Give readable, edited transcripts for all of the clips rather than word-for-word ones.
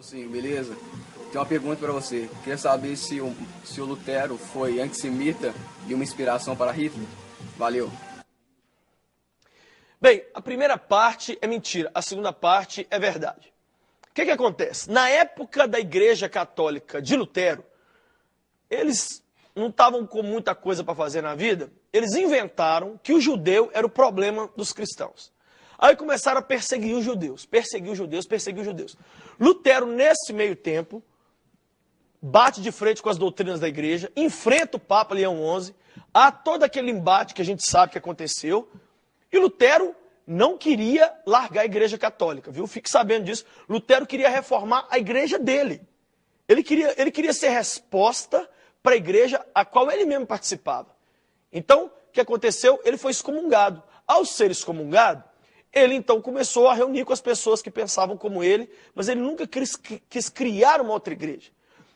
Sim, beleza? Tem uma pergunta para você. Queria saber se o Lutero foi antissemita e uma inspiração para Hitler? Valeu. Bem, a primeira parte é mentira, a segunda parte é verdade. O que acontece? Na época da Igreja Católica de Lutero, eles não estavam com muita coisa para fazer na vida, eles inventaram que o judeu era o problema dos cristãos. Aí começaram a perseguir os judeus, perseguir os judeus, perseguir os judeus. Lutero, nesse meio tempo, bate de frente com as doutrinas da igreja, enfrenta o Papa Leão XI, há todo aquele embate que a gente sabe que aconteceu, e Lutero não queria largar a igreja católica, viu? Fique sabendo disso. Lutero queria reformar a igreja dele. Ele queria ser resposta para a igreja a qual ele mesmo participava. Então, o que aconteceu? Ele foi excomungado. Ao ser excomungado, ele então começou a reunir com as pessoas que pensavam como ele, mas ele nunca quis criar uma outra igreja.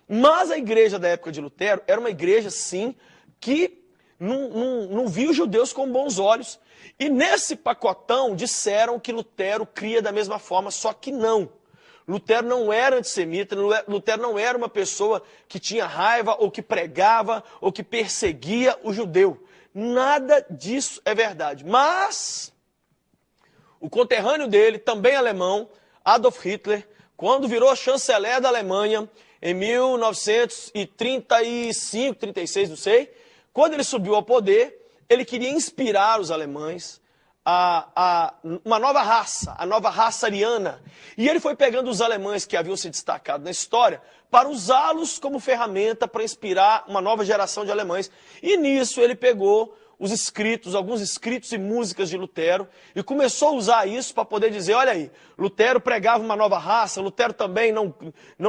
Mas a igreja da época de Lutero era uma igreja, sim, que não via os judeus com bons olhos. E nesse pacotão disseram que Lutero cria da mesma forma, só que não. Lutero não era antissemita, Lutero não era uma pessoa que tinha raiva, ou que pregava, ou que perseguia o judeu. Nada disso é verdade. Mas o conterrâneo dele, também alemão, Adolf Hitler, quando virou chanceler da Alemanha, em 1935, 36, não sei, quando ele subiu ao poder, ele queria inspirar os alemães a uma nova raça, a nova raça ariana. E ele foi pegando os alemães que haviam se destacado na história para usá-los como ferramenta para inspirar uma nova geração de alemães. E nisso ele pegou os escritos, alguns escritos e músicas de Lutero, e começou a usar isso para poder dizer, olha aí, Lutero pregava uma nova raça, Lutero também não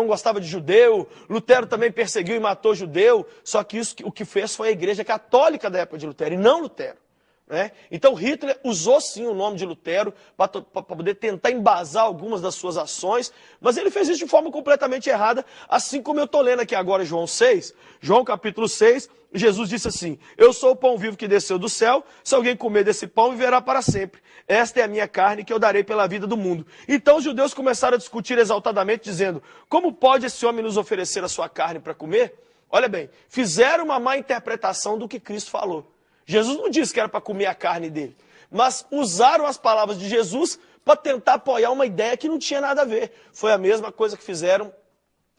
gostava de judeu, Lutero também perseguiu e matou judeu, só que isso o que fez foi a igreja católica da época de Lutero, e não Lutero. Né? Então Hitler usou sim o nome de Lutero para poder tentar embasar algumas das suas ações, mas ele fez isso de forma completamente errada, assim como eu estou lendo aqui agora João 6, João capítulo 6, Jesus disse assim, eu sou o pão vivo que desceu do céu, se alguém comer desse pão viverá para sempre, esta é a minha carne que eu darei pela vida do mundo. Então os judeus começaram a discutir exaltadamente, dizendo, como pode esse homem nos oferecer a sua carne para comer? Olha bem, fizeram uma má interpretação do que Cristo falou. Jesus não disse que era para comer a carne dele, mas usaram as palavras de Jesus para tentar apoiar uma ideia que não tinha nada a ver. Foi a mesma coisa que fizeram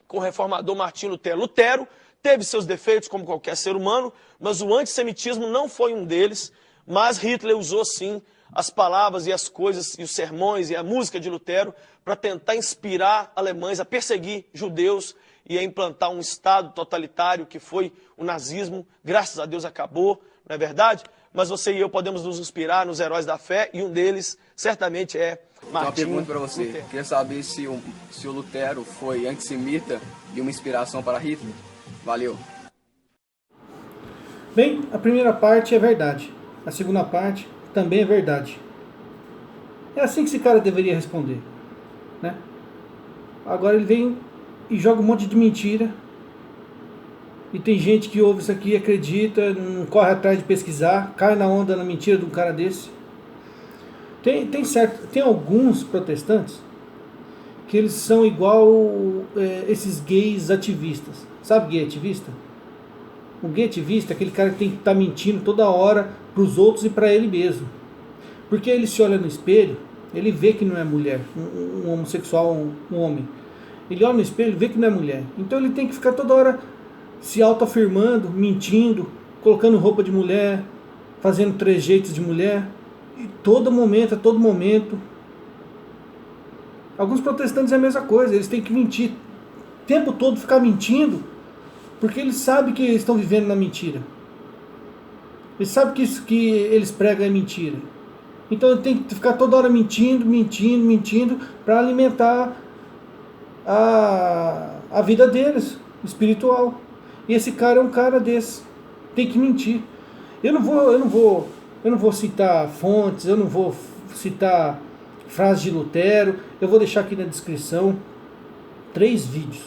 com o reformador Martim Lutero. Lutero teve seus defeitos como qualquer ser humano, mas o antissemitismo não foi um deles, mas Hitler usou sim as palavras e as coisas e os sermões e a música de Lutero para tentar inspirar alemães a perseguir judeus e a implantar um estado totalitário que foi o nazismo. Graças a Deus acabou, não é verdade? Mas você e eu podemos nos inspirar nos heróis da fé e um deles certamente é Martim. Uma pergunta para você. Lutero. Queria saber se o Lutero foi antissemita e uma inspiração para Hitler? Valeu. Bem, a primeira parte é verdade. A segunda parte também é verdade. É assim que esse cara deveria responder, né? Agora ele vem e joga um monte de mentira. E tem gente que ouve isso aqui, acredita, não corre atrás de pesquisar, cai na onda, na mentira de um cara desse. Tem alguns protestantes que eles são igual esses gays ativistas. Sabe gay ativista? O gay ativista é aquele cara que tem que estar mentindo toda hora para os outros e para ele mesmo. Porque ele se olha no espelho, ele vê que não é mulher, um homossexual, um homem. Ele olha no espelho e vê que não é mulher. Então ele tem que ficar toda hora se autoafirmando, mentindo, colocando roupa de mulher, fazendo trejeitos de mulher, e todo momento. Alguns protestantes é a mesma coisa, eles têm que mentir, o tempo todo ficar mentindo, porque eles sabem que eles estão vivendo na mentira. Eles sabem que isso que eles pregam é mentira. Então ele tem que ficar toda hora mentindo, para alimentar a vida deles, espiritual. E esse cara é um cara desse. Tem que mentir. Eu não vou citar fontes, eu não vou citar frases de Lutero. Eu vou deixar aqui na descrição 3 vídeos.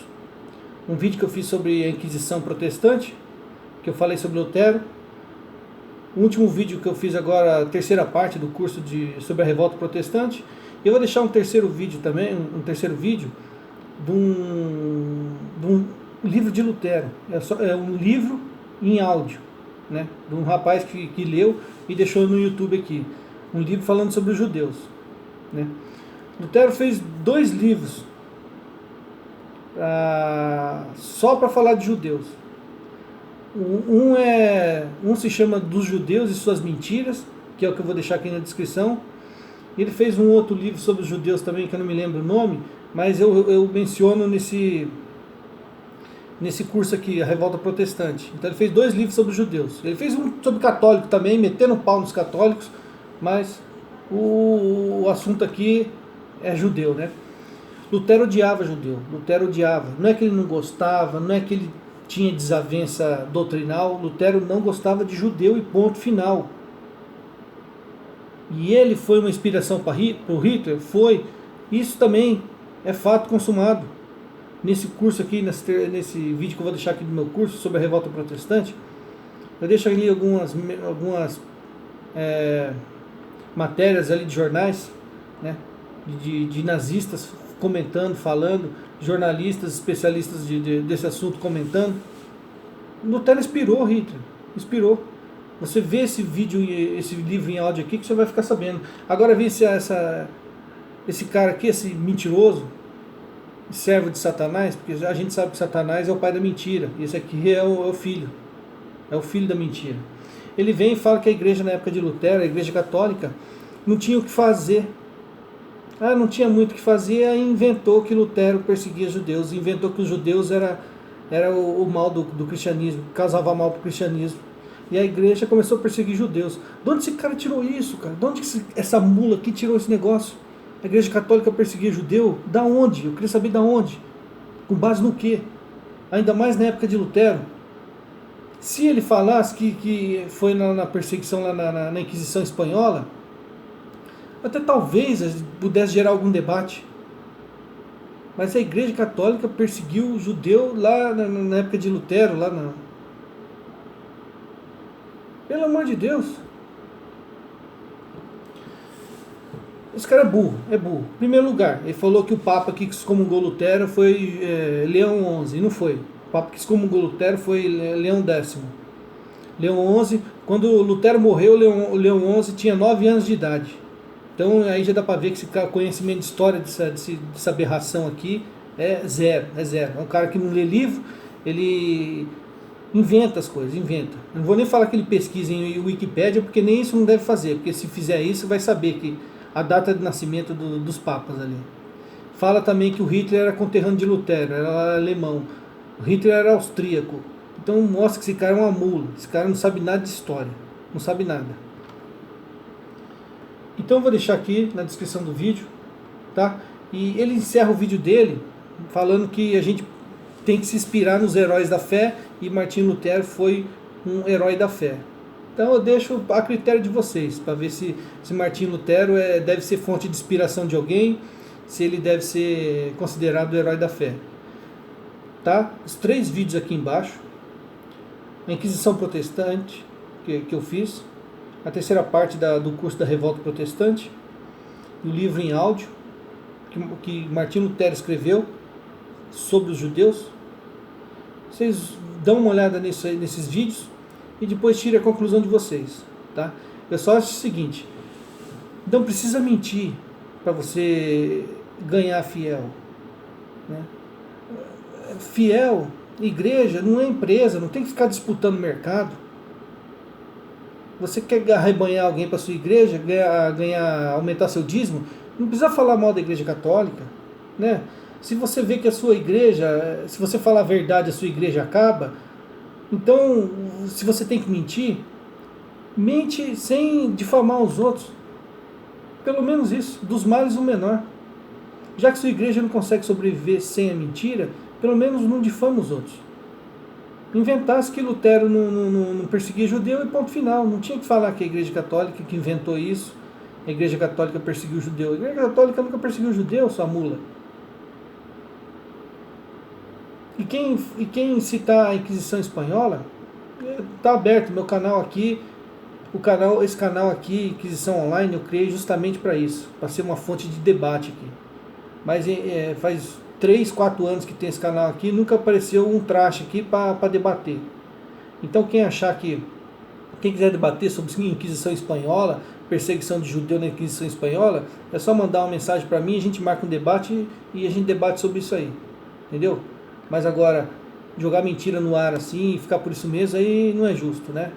Um vídeo que eu fiz sobre a Inquisição Protestante, que eu falei sobre Lutero. O último vídeo que eu fiz agora, a terceira parte do curso sobre a Revolta Protestante. E eu vou deixar um terceiro vídeo também, de um livro de Lutero. É um livro em áudio, né? De um rapaz que leu e deixou no YouTube aqui. Um livro falando sobre os judeus, né? Lutero fez 2 livros só para falar de judeus. Um se chama Dos Judeus e Suas Mentiras, que é o que eu vou deixar aqui na descrição. Ele fez um outro livro sobre os judeus também, que eu não me lembro o nome, mas eu menciono nesse curso aqui, A Revolta Protestante. Então ele fez 2 livros sobre os judeus. Ele fez um sobre católico também, metendo pau nos católicos, mas o assunto aqui é judeu, né? Lutero odiava judeu, Lutero odiava. Não é que ele não gostava, não é que ele tinha desavença doutrinal, Lutero não gostava de judeu e ponto final. E ele foi uma inspiração para o Hitler? Foi. Isso também é fato consumado. Nesse curso aqui, nesse vídeo que eu vou deixar aqui do meu curso sobre a Revolta Protestante, eu deixo ali algumas matérias ali de jornais, né, de nazistas comentando, falando, jornalistas, especialistas desse assunto comentando. Lutero inspirou Hitler, inspirou. Você vê esse vídeo, esse livro em áudio aqui que você vai ficar sabendo. Agora vê esse cara aqui, esse mentiroso, servo de Satanás, porque a gente sabe que Satanás é o pai da mentira. Esse aqui é o filho. É o filho da mentira. Ele vem e fala que a igreja na época de Lutero, a igreja católica, não tinha o que fazer. Não tinha muito o que fazer, aí inventou que Lutero perseguia judeus, inventou que os judeus era o mal do cristianismo, causava mal para o cristianismo. E a igreja começou a perseguir judeus. De onde esse cara tirou isso, cara? De onde essa mula aqui tirou esse negócio? A igreja católica perseguia judeu? Da onde? Eu queria saber da onde. Com base no quê? Ainda mais na época de Lutero. Se ele falasse que foi na perseguição lá na Inquisição Espanhola, até talvez pudesse gerar algum debate. Mas a igreja católica perseguiu o judeu lá na época de Lutero, Pelo amor de Deus. Esse cara é burro. Em primeiro lugar, ele falou que o Papa que excomungou Lutero foi Leão XI, e não foi. O Papa que excomungou Lutero foi Leão X. Leão XI, quando Lutero morreu, Leão XI tinha 9 anos de idade. Então aí já dá para ver que esse conhecimento de história dessa aberração aqui é zero. É um cara que não lê livro, ele inventa as coisas, inventa. Não vou nem falar que ele pesquisa em Wikipédia, porque nem isso não deve fazer, porque se fizer isso vai saber que a data de nascimento dos papas ali. Fala também que o Hitler era conterrâneo de Lutero, era alemão. O Hitler era austríaco. Então mostra que esse cara é uma mula, esse cara não sabe nada de história, não sabe nada. Então eu vou deixar aqui na descrição do vídeo, tá? E ele encerra o vídeo dele falando que a gente tem que se inspirar nos heróis da fé, e Martinho Lutero foi um herói da fé. Então eu deixo a critério de vocês, para ver se Martinho Lutero deve ser fonte de inspiração de alguém, se ele deve ser considerado o herói da fé. Tá? Os 3 vídeos aqui embaixo, a Inquisição Protestante, que eu fiz, a terceira parte do curso da Revolta Protestante, o livro em áudio, que Martinho Lutero escreveu sobre os judeus. Vocês dão uma olhada nesses vídeos e depois tirem a conclusão de vocês, tá? Eu só acho o seguinte: não precisa mentir para você ganhar fiel, né? Fiel, igreja não é empresa, não tem que ficar disputando mercado. Você quer arrebanhar alguém para sua igreja, aumentar seu dízimo, não precisa falar mal da igreja católica, né? Se você vê que a sua igreja, se você falar a verdade, a sua igreja acaba, então, se você tem que mentir, mente sem difamar os outros. Pelo menos isso, dos males o menor. Já que sua igreja não consegue sobreviver sem a mentira, pelo menos não difama os outros. Inventasse que Lutero não perseguia judeu e ponto final. Não tinha que falar que a igreja católica que inventou isso, a igreja católica perseguiu o judeu. A igreja católica nunca perseguiu o judeu, sua mula. E quem citar a Inquisição Espanhola, está aberto meu canal aqui. Esse canal aqui, Inquisição Online, eu criei justamente para isso, para ser uma fonte de debate aqui. Mas faz 3, 4 anos que tem esse canal aqui, nunca apareceu um traste aqui para debater. Então quem achar que, quem quiser debater sobre Inquisição Espanhola, perseguição de judeu na Inquisição Espanhola, é só mandar uma mensagem para mim, a gente marca um debate e a gente debate sobre isso aí. Entendeu? Mas agora, jogar mentira no ar assim e ficar por isso mesmo, aí não é justo, né?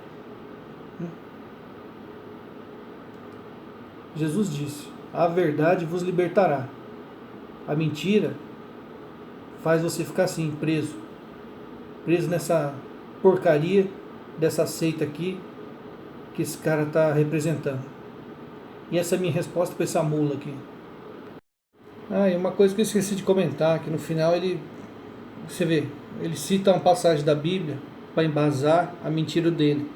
Jesus disse: a verdade vos libertará. A mentira faz você ficar assim, preso nessa porcaria dessa seita aqui que esse cara está representando. E essa é a minha resposta para essa mula aqui. E uma coisa que eu esqueci de comentar, que no final você vê, ele cita uma passagem da Bíblia para embasar a mentira dele.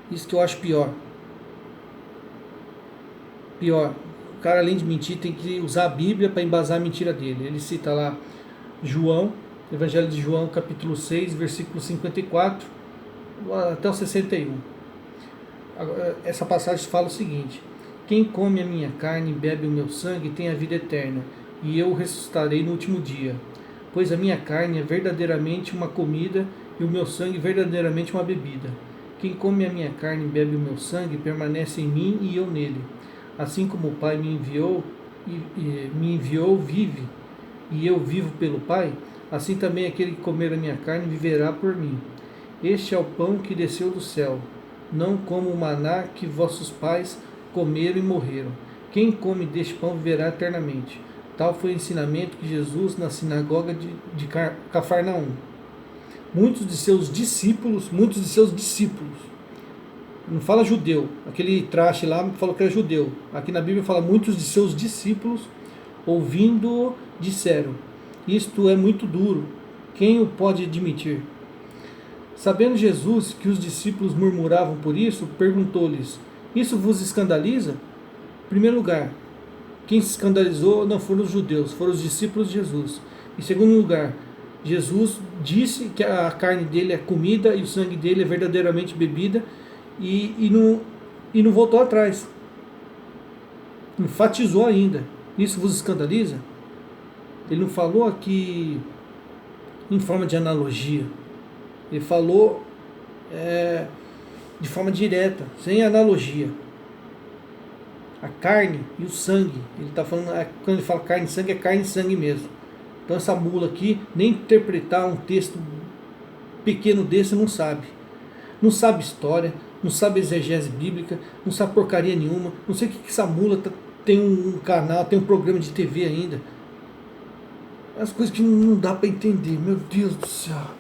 Isso que eu acho pior. O cara, além de mentir, tem que usar a Bíblia para embasar a mentira dele. Ele cita lá João, Evangelho de João, capítulo 6, versículo 54 até o 61. Essa passagem fala o seguinte: quem come a minha carne e bebe o meu sangue tem a vida eterna, e eu o ressuscitarei no último dia. Pois a minha carne é verdadeiramente uma comida e o meu sangue verdadeiramente uma bebida. Quem come a minha carne e bebe o meu sangue permanece em mim e eu nele. Assim como o Pai me enviou, vive, e eu vivo pelo Pai, assim também aquele que comer a minha carne viverá por mim. Este é o pão que desceu do céu, não como o maná que vossos pais comeram e morreram. Quem come deste pão viverá eternamente. Tal foi o ensinamento que Jesus na sinagoga de Cafarnaum. Muitos de seus discípulos, não fala judeu, aquele traste lá falou que era judeu. Aqui na Bíblia fala muitos de seus discípulos, ouvindo, disseram: isto é muito duro, quem o pode admitir? Sabendo Jesus que os discípulos murmuravam por isso, perguntou-lhes: isso vos escandaliza? Em primeiro lugar, quem se escandalizou não foram os judeus, foram os discípulos de Jesus. Em segundo lugar, Jesus disse que a carne dele é comida e o sangue dele é verdadeiramente bebida, e não voltou atrás. Enfatizou ainda: isso vos escandaliza? Ele não falou aqui em forma de analogia. Ele falou de forma direta, sem analogia. A carne e o sangue. Ele está falando, quando ele fala carne e sangue, é carne e sangue mesmo. Então essa mula aqui, nem interpretar um texto pequeno desse não sabe. Não sabe história, não sabe exegese bíblica, não sabe porcaria nenhuma. Não sei o que essa mula tem um canal, tem um programa de TV ainda. As coisas que não dá para entender, meu Deus do céu.